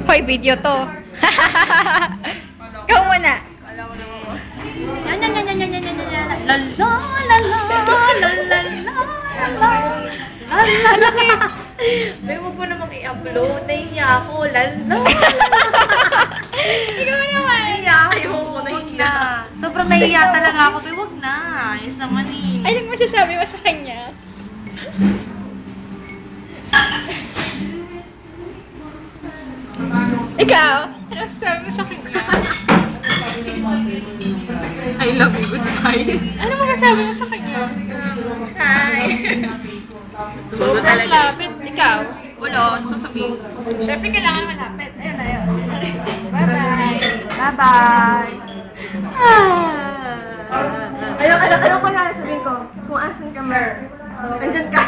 Hoy, video to. Ikaw muna. Malaki. May wag mo namang i-upload. Nahiya ako. Lalo. Ikaw naman. Nahiya ako. Nahiya. Sobrang nahiya talaga ako. May wag na. Isa man eh. Ay, anong masasabi mo sa kanya? Ikaw, ano masasabi mo sa kanya? I love you. Goodbye. Ano masasabi mo sa kanya? Hi. Sobrang lapit. Ikaw? Wala. Ano sasabihin? Siyempre, kailangan malapit. Ayun, ayun. Bye-bye. Bye-bye. Ano ko na sabihin ko? Kung asan ka, Mer. Andyan ka.